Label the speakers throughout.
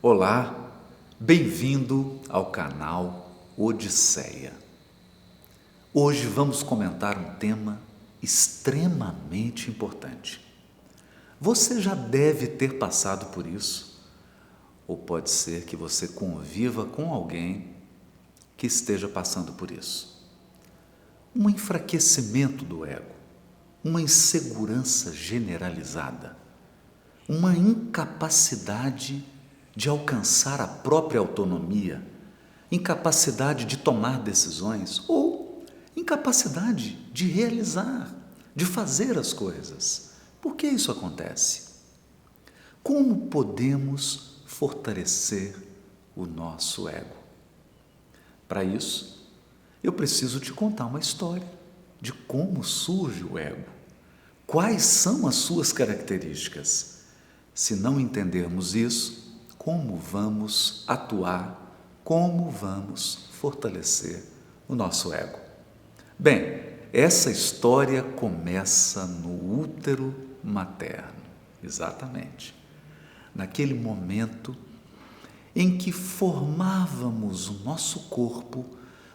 Speaker 1: Olá, bem-vindo ao canal Odisseia. Hoje vamos comentar um tema extremamente importante. Você já deve ter passado por isso, ou pode ser que você conviva com alguém que esteja passando por isso. Um enfraquecimento do ego, uma insegurança generalizada, uma incapacidade de alcançar a própria autonomia, incapacidade de tomar decisões ou incapacidade de realizar, de fazer as coisas. Por que isso acontece? Como podemos fortalecer o nosso ego? Para isso, eu preciso te contar uma história de como surge o ego. Quais são as suas características? Se não entendermos isso, como vamos atuar, como vamos fortalecer o nosso ego? Bem, essa história começa no útero materno, exatamente. Naquele momento em que formávamos o nosso corpo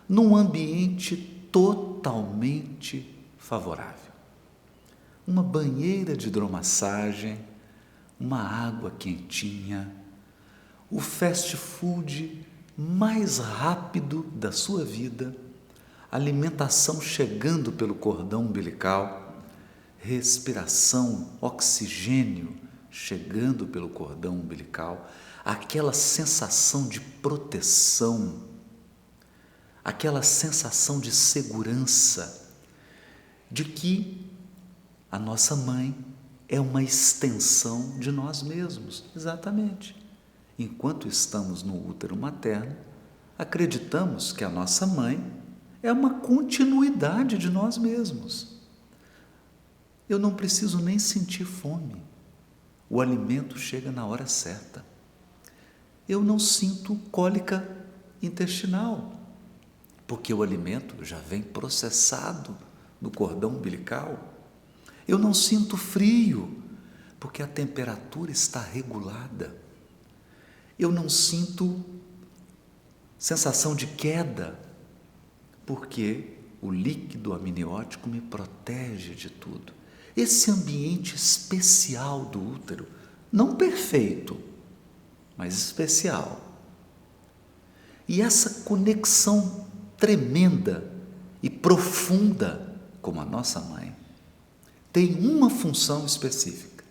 Speaker 1: num ambiente totalmente favorável. Uma banheira de hidromassagem, uma água quentinha, o fast food mais rápido da sua vida, alimentação chegando pelo cordão umbilical, respiração, oxigênio chegando pelo cordão umbilical, aquela sensação de proteção, aquela sensação de segurança, de que a nossa mãe é uma extensão de nós mesmos, exatamente. Enquanto estamos no útero materno, acreditamos que a nossa mãe é uma continuidade de nós mesmos. Eu não preciso nem sentir fome. O alimento chega na hora certa. Eu não sinto cólica intestinal, porque o alimento já vem processado no cordão umbilical. Eu não sinto frio, porque a temperatura está regulada. Eu não sinto sensação de queda, porque o líquido amniótico me protege de tudo. Esse ambiente especial do útero, não perfeito, mas especial. E essa conexão tremenda e profunda, como a nossa mãe, tem uma função específica: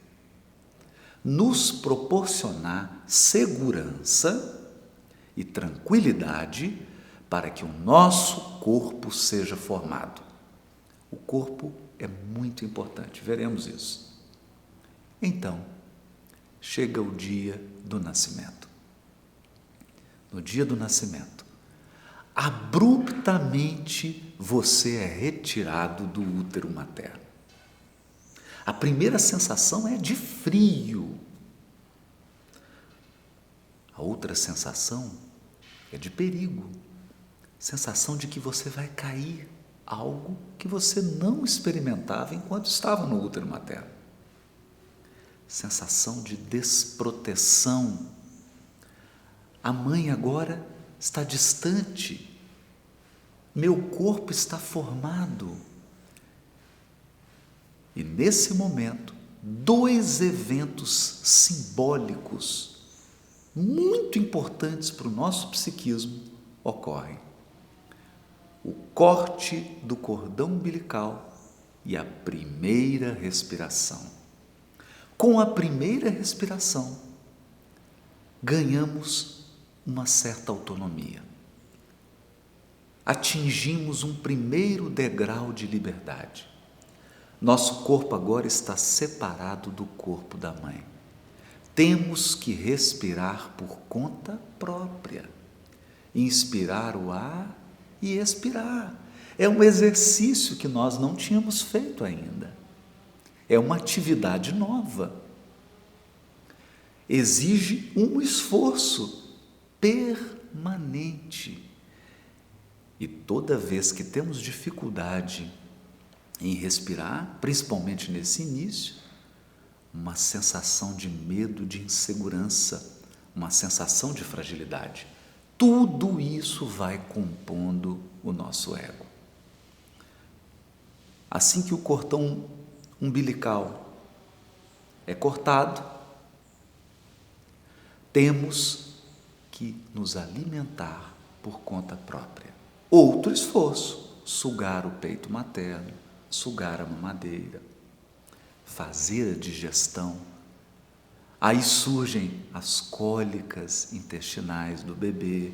Speaker 1: nos proporcionar segurança e tranquilidade para que o nosso corpo seja formado. O corpo é muito importante, veremos isso. Então, chega o dia do nascimento. No dia do nascimento, abruptamente você é retirado do útero materno. A primeira sensação é de frio. A outra sensação é de perigo. Sensação de que você vai cair, algo que você não experimentava enquanto estava no útero materno. Sensação de desproteção. A mãe agora está distante. Meu corpo está formado. E nesse momento, dois eventos simbólicos muito importantes para o nosso psiquismo ocorrem: o corte do cordão umbilical e a primeira respiração. Com a primeira respiração, ganhamos uma certa autonomia. Atingimos um primeiro degrau de liberdade. Nosso corpo agora está separado do corpo da mãe. Temos que respirar por conta própria. Inspirar o ar e expirar. É um exercício que nós não tínhamos feito ainda. É uma atividade nova. Exige um esforço permanente. E toda vez que temos dificuldade em respirar, principalmente nesse início, uma sensação de medo, de insegurança, uma sensação de fragilidade. Tudo isso vai compondo o nosso ego. Assim que o cordão umbilical é cortado, temos que nos alimentar por conta própria. Outro esforço, sugar o peito materno, sugar a mamadeira, fazer a digestão. Aí surgem as cólicas intestinais do bebê,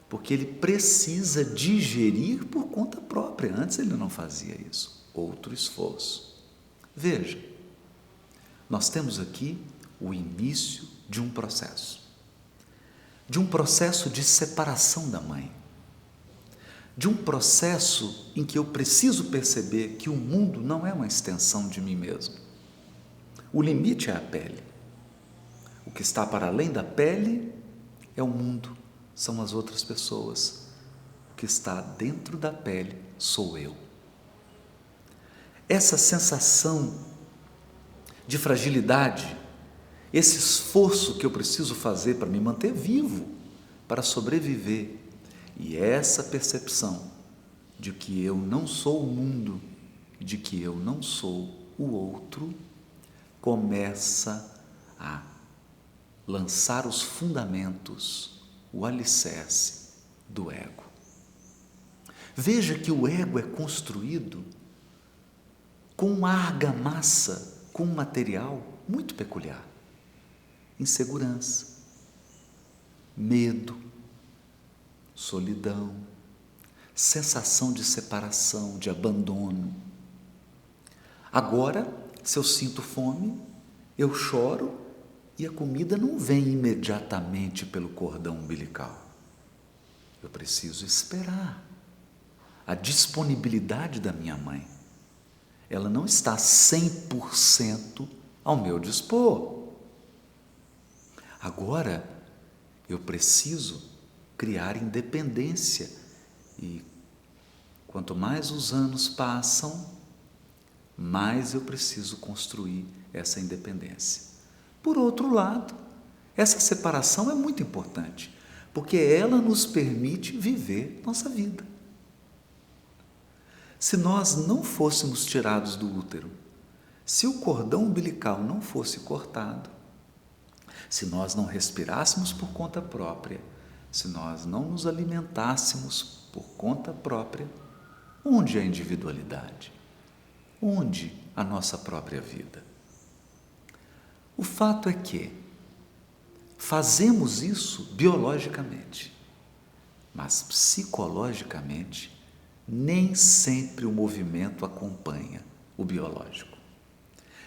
Speaker 1: porque ele precisa digerir por conta própria. Antes ele não fazia isso. Outro esforço. Veja, nós temos aqui o início de um processo de separação da mãe, de um processo em que eu preciso perceber que o mundo não é uma extensão de mim mesmo. O limite é a pele. O que está para além da pele é o mundo, são as outras pessoas. O que está dentro da pele sou eu. Essa sensação de fragilidade, esse esforço que eu preciso fazer para me manter vivo, para sobreviver, e essa percepção de que eu não sou o mundo, de que eu não sou o outro, começa a lançar os fundamentos, o alicerce do ego. Veja que o ego é construído com uma argamassa, com um material muito peculiar. Insegurança, medo, solidão, sensação de separação, de abandono. Agora, se eu sinto fome, eu choro e a comida não vem imediatamente pelo cordão umbilical. Eu preciso esperar. A disponibilidade da minha mãe, ela não está 100% ao meu dispor. Agora, eu preciso criar independência e quanto mais os anos passam, mais eu preciso construir essa independência. Por outro lado, essa separação é muito importante, porque ela nos permite viver nossa vida. Se nós não fôssemos tirados do útero, se o cordão umbilical não fosse cortado, se nós não respirássemos por conta própria, se nós não nos alimentássemos por conta própria, onde a individualidade? Onde a nossa própria vida? O fato é que fazemos isso biologicamente, mas psicologicamente nem sempre o movimento acompanha o biológico.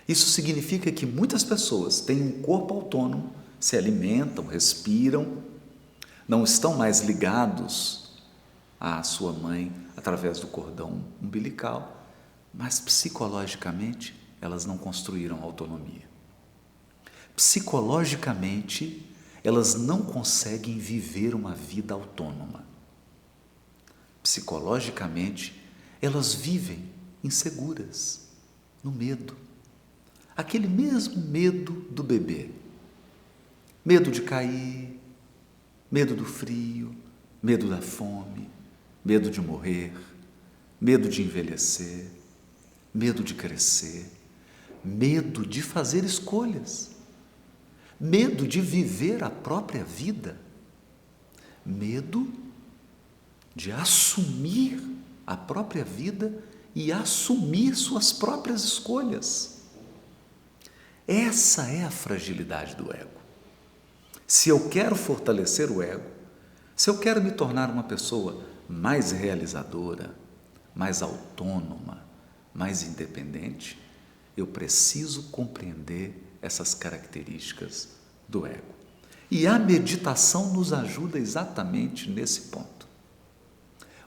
Speaker 1: Isso significa que muitas pessoas têm um corpo autônomo, se alimentam, respiram, não estão mais ligados à sua mãe através do cordão umbilical, mas psicologicamente elas não construíram autonomia. Psicologicamente, elas não conseguem viver uma vida autônoma. Psicologicamente, elas vivem inseguras, no medo. Aquele mesmo medo do bebê. Medo de cair, medo do frio, medo da fome, medo de morrer, medo de envelhecer, medo de crescer, medo de fazer escolhas, medo de viver a própria vida, medo de assumir a própria vida e assumir suas próprias escolhas. Essa é a fragilidade do ego. Se eu quero fortalecer o ego, se eu quero me tornar uma pessoa mais realizadora, mais autônoma, mais independente, eu preciso compreender essas características do ego. E a meditação nos ajuda exatamente nesse ponto.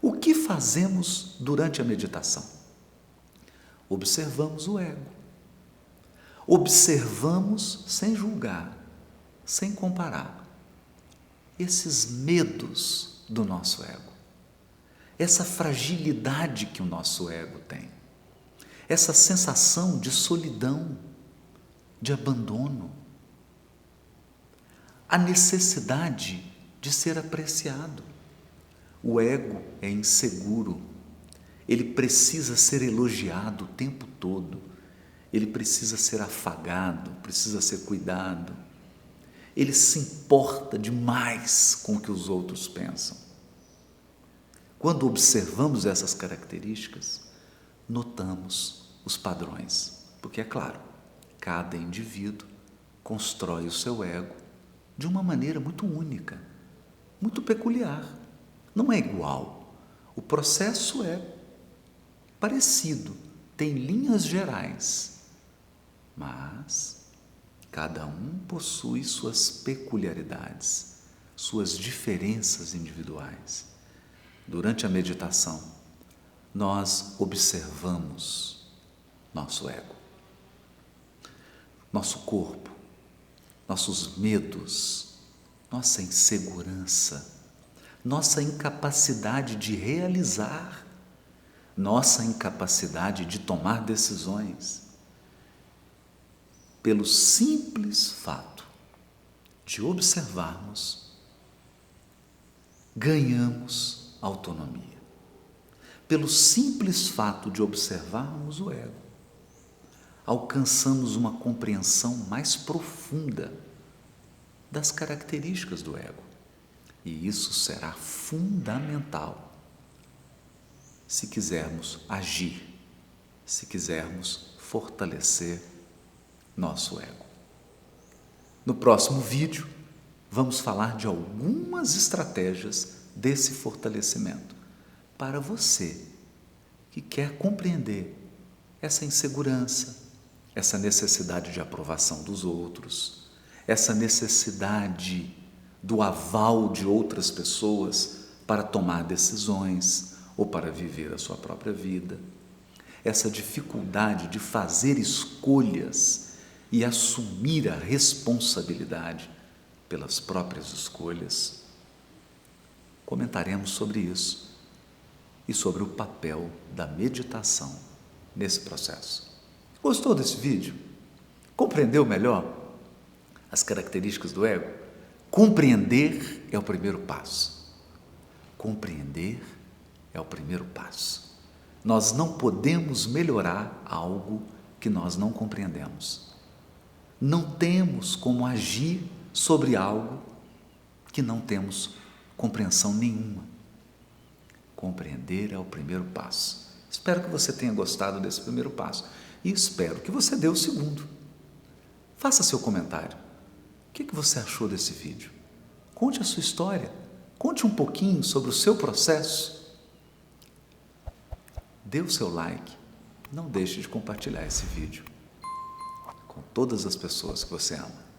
Speaker 1: O que fazemos durante a meditação? Observamos o ego. Observamos sem julgar, sem comparar. Esses medos do nosso ego, essa fragilidade que o nosso ego tem, essa sensação de solidão, de abandono. a necessidade de ser apreciado. O ego é inseguro, ele precisa ser elogiado o tempo todo, ele precisa ser afagado, precisa ser cuidado, ele se importa demais com o que os outros pensam. Quando observamos essas características, notamos os padrões, porque é claro, cada indivíduo constrói o seu ego de uma maneira muito única, muito peculiar, não é igual. O processo é parecido, tem linhas gerais, mas cada um possui suas peculiaridades, suas diferenças individuais. Durante a meditação, nós observamos nosso ego, nosso corpo, nossos medos, nossa insegurança, nossa incapacidade de realizar, nossa incapacidade de tomar decisões. Pelo simples fato de observarmos, ganhamos autonomia. Pelo simples fato de observarmos o ego, alcançamos uma compreensão mais profunda das características do ego. E isso será fundamental se quisermos agir, se quisermos fortalecer nosso ego. No próximo vídeo, vamos falar de algumas estratégias desse fortalecimento para você que quer compreender essa insegurança, essa necessidade de aprovação dos outros, essa necessidade do aval de outras pessoas para tomar decisões ou para viver a sua própria vida, essa dificuldade de fazer escolhas e assumir a responsabilidade pelas próprias escolhas. Comentaremos sobre isso e sobre o papel da meditação nesse processo. Gostou desse vídeo? Compreendeu melhor as características do ego? Compreender é o primeiro passo. Compreender é o primeiro passo. Nós não podemos melhorar algo que nós não compreendemos. Não temos como agir sobre algo que não temos compreensão nenhuma. Compreender é o primeiro passo. Espero que você tenha gostado desse primeiro passo e espero que você dê o segundo. Faça seu comentário. O que você achou desse vídeo? Conte a sua história. Conte um pouquinho sobre o seu processo. Dê o seu like. Não deixe de compartilhar esse vídeo com todas as pessoas que você ama.